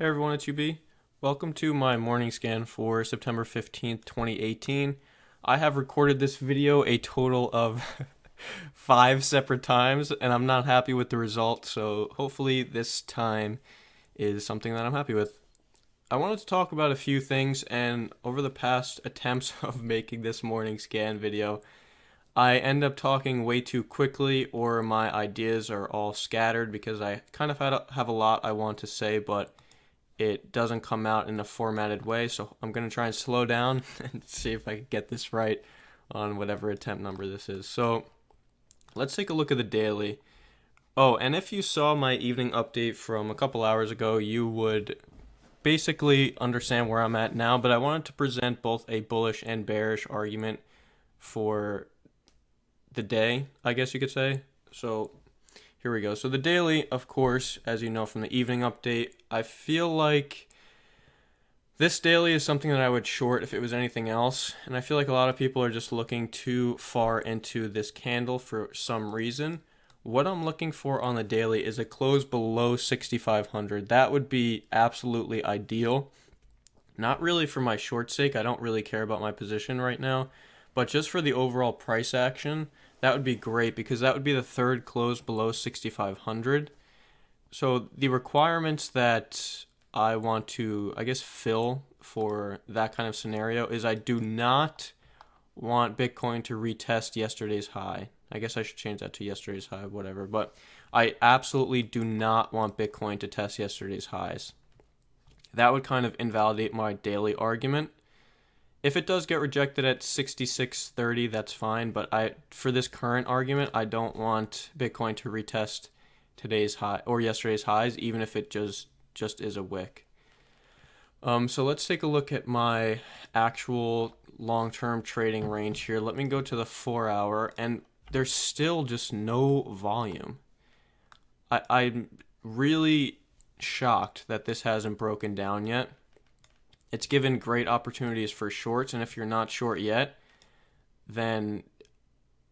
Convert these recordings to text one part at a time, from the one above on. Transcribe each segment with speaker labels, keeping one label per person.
Speaker 1: Hey everyone, it's UB. Welcome to my morning scan for September 15th, 2018. I have recorded this video a total of 5 separate times, and I'm not happy with the result, so hopefully this time is something that I'm happy with. I wanted to talk about a few things, and over the past attempts of making this morning scan video, I end up talking way too quickly, or my ideas are all scattered because I kind of have a lot I want to say, but it doesn't come out in a formatted way. So I'm going to try and slow down and see if I can get this right on whatever attempt number this is. So let's take a look at the daily. Oh, and if you saw my evening update from a couple hours ago, you would basically understand where I'm at now, but I wanted to present both a bullish and bearish argument for the day, I guess you could say. So here we go. So the daily, of course, as you know from the evening update, I feel like this daily is something that I would short if it was anything else. And I feel like a lot of people are just looking too far into this candle for some reason. What I'm looking for on the daily is a close below 6,500. That would be absolutely ideal. Not really for my short sake. I don't really care about my position right now. But just for the overall price action, that would be great because that would be the third close below 6,500. So the requirements that I want to, I guess, fill for that kind of scenario is I do not want Bitcoin to retest yesterday's high. I guess I should change that to yesterday's high, whatever. But I absolutely do not want Bitcoin to test yesterday's highs. That would kind of invalidate my daily argument. If it does get rejected at 66.30, that's fine. But for this current argument, I don't want Bitcoin to retest today's high or yesterday's highs, even if it just is a wick. So let's take a look at my actual long-term trading range here. Let me go to the 4-hour, and there's still just no volume. I'm really shocked that this hasn't broken down yet. It's given great opportunities for shorts, and if you're not short yet, then,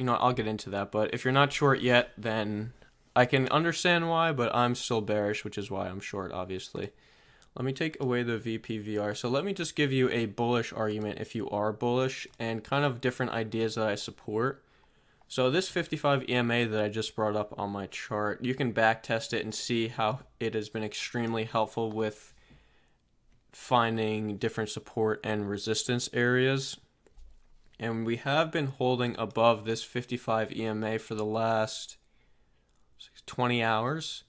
Speaker 1: I'll get into that. But if you're not short yet, then I can understand why, but I'm still bearish, which is why I'm short, obviously. Let me take away the VPVR. So let me just give you a bullish argument if you are bullish, and kind of different ideas that I support. So this 55 EMA that I just brought up on my chart, you can back test it and see how it has been extremely helpful with finding different support and resistance areas. And we have been holding above this 55 EMA for the last 20 hours.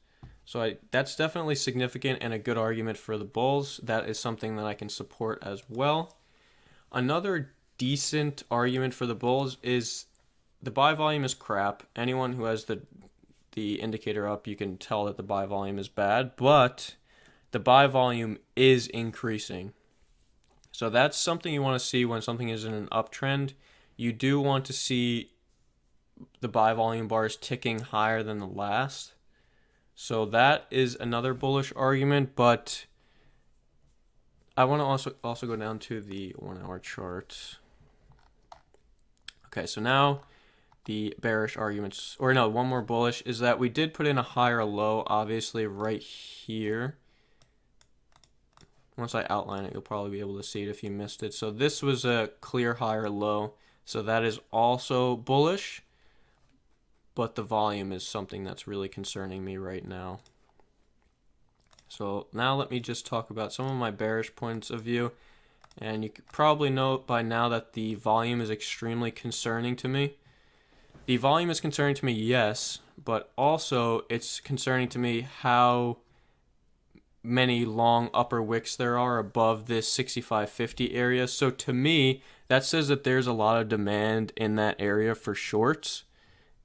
Speaker 1: So that's definitely significant and a good argument for the bulls. That is something that I can support as well. Another decent argument for the bulls is the buy volume is crap. Anyone who has the indicator up, you can tell that the buy volume is bad, but the buy volume is increasing. So that's something you want to see when something is in an uptrend. You do want to see the buy volume bars ticking higher than the last. So that is another bullish argument, but I want to also go down to the 1-hour chart. Okay, so now the bearish arguments, or no, one more bullish, is that we did put in a higher low, obviously, right here. Once I outline it, you'll probably be able to see it if you missed it. So this was a clear higher low. So that is also bullish. But the volume is something that's really concerning me right now. So now let me just talk about some of my bearish points of view. And you could probably know by now that the volume is extremely concerning to me. The volume is concerning to me, yes. But also it's concerning to me how many long upper wicks there are above this 65.50 area. So to me, that says that there's a lot of demand in that area for shorts.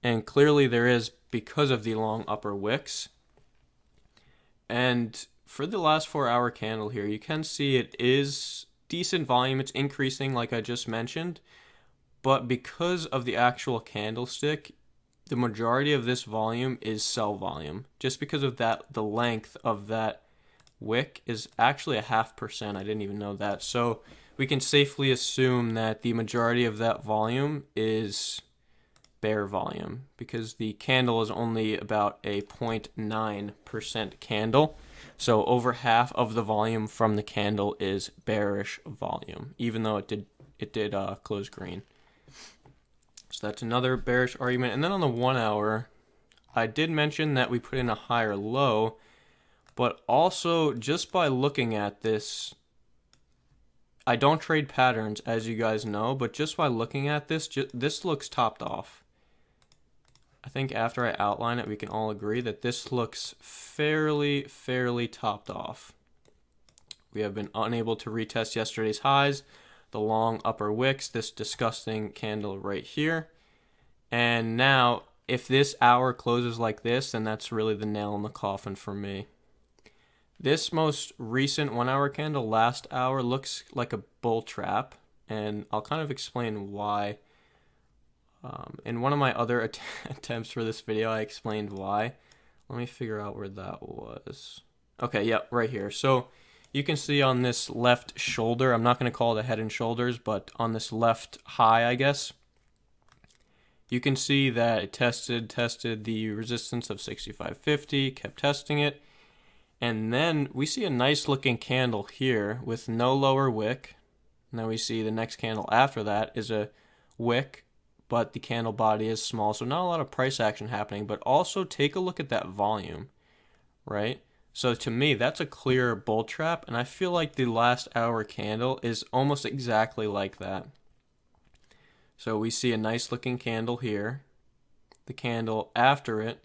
Speaker 1: And clearly there is because of the long upper wicks. And for the last 4-hour candle here, you can see it is decent volume. It's increasing like I just mentioned. But because of the actual candlestick, the majority of this volume is sell volume. Just because of that, the length of that wick is actually a 0.5%. I didn't even know that. So we can safely assume that the majority of that volume is bear volume because the candle is only about a 0.9% candle. So over half of the volume from the candle is bearish volume, even though it did close green. So that's another bearish argument. And then on the 1 hour, I did mention that we put in a higher low, but also just by looking at this, I don't trade patterns, as you guys know, but just by looking at this, this looks topped off. I think after I outline it, we can all agree that this looks fairly topped off. We have been unable to retest yesterday's highs, the long upper wicks, this disgusting candle right here. And now, if this hour closes like this, then that's really the nail in the coffin for me. This most recent 1 hour candle last hour looks like a bull trap, and I'll kind of explain why. In one of my other attempts for this video, I explained why. Let me figure out where that was. Okay, yeah, right here. So you can see on this left shoulder, I'm not going to call it a head and shoulders, but on this left high, I guess, you can see that it tested the resistance of 65.50, kept testing it. And then we see a nice looking candle here with no lower wick. Now we see the next candle after that is a wick, but the candle body is small, so not a lot of price action happening. But also take a look at that volume, right? So to me, that's a clear bull trap, and I feel like the last hour candle is almost exactly like that. So we see a nice looking candle here, the candle after it,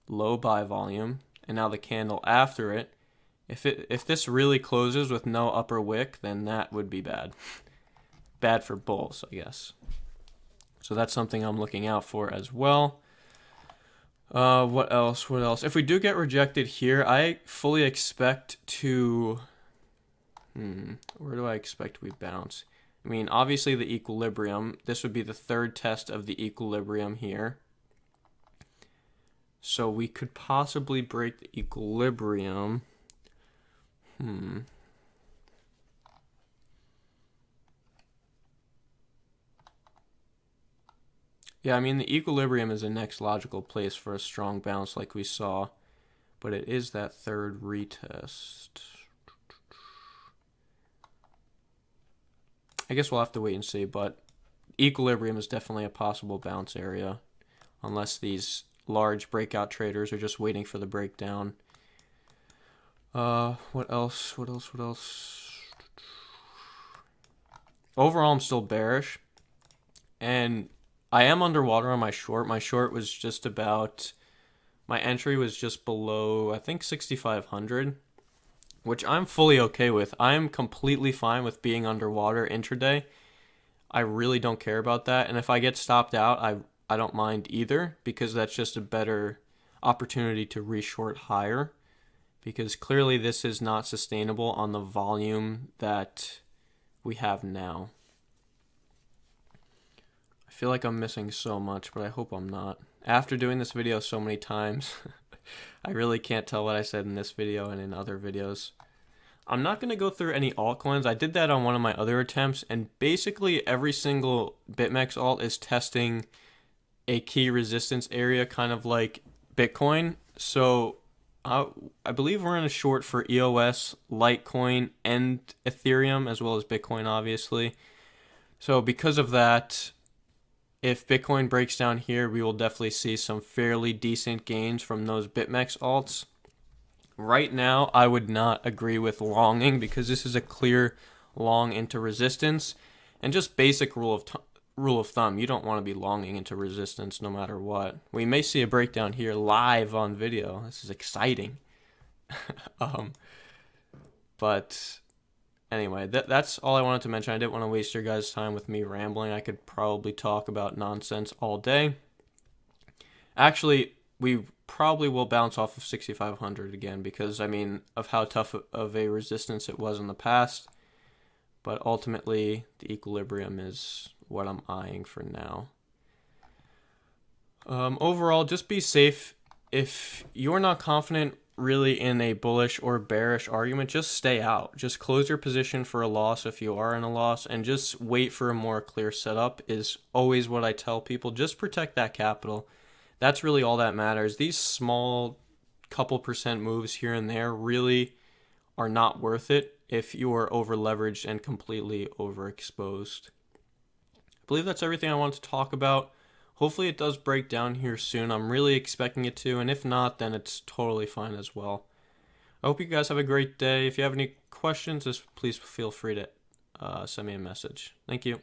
Speaker 1: low buy volume, and now the candle after it. If this really closes with no upper wick, then that would be bad. Bad for bulls, I guess. So that's something I'm looking out for as well. What else? If we do get rejected here, I fully expect to... where do I expect we bounce? I mean, obviously the equilibrium. This would be the third test of the equilibrium here. So we could possibly break the equilibrium. Yeah, I mean, the equilibrium is the next logical place for a strong bounce like we saw, but it is that third retest. I guess we'll have to wait and see, but equilibrium is definitely a possible bounce area, unless these large breakout traders are just waiting for the breakdown. What else? Overall, I'm still bearish, and I am underwater on my short. My short was just about, my entry was just below, I think 6,500, which I'm fully okay with. I'm completely fine with being underwater intraday. I really don't care about that, and if I get stopped out, I don't mind either, because that's just a better opportunity to reshort higher, because clearly this is not sustainable on the volume that we have now. I feel like I'm missing so much, but I hope I'm not. After doing this video so many times, I really can't tell what I said in this video and in other videos. I'm not going to go through any altcoins. I did that on one of my other attempts, and basically every single BitMEX alt is testing a key resistance area, kind of like Bitcoin. So I believe we're in a short for EOS, Litecoin, and Ethereum, as well as Bitcoin, obviously. So because of that, if Bitcoin breaks down here, we will definitely see some fairly decent gains from those BitMEX alts. Right now, I would not agree with longing, because this is a clear long into resistance. And just basic rule of thumb, you don't want to be longing into resistance no matter what. We may see a breakdown here live on video. This is exciting. But anyway, that's all I wanted to mention. I didn't want to waste your guys' time with me rambling. I could probably talk about nonsense all day. Actually, we probably will bounce off of 6,500 again, because, I mean, of how tough of a resistance it was in the past. But ultimately, the equilibrium is what I'm eyeing for now. Overall, just be safe. If you're not confident really in a bullish or bearish argument, just stay out. Just close your position for a loss if you are in a loss, and just wait for a more clear setup is always what I tell people. Just protect that capital. That's really all that matters. These small couple % moves here and there really are not worth it if you are over leveraged and completely overexposed. I believe that's everything I wanted to talk about. Hopefully it does break down here soon. I'm really expecting it to, and if not, then it's totally fine as well. I hope you guys have a great day. If you have any questions, just please feel free to send me a message. Thank you.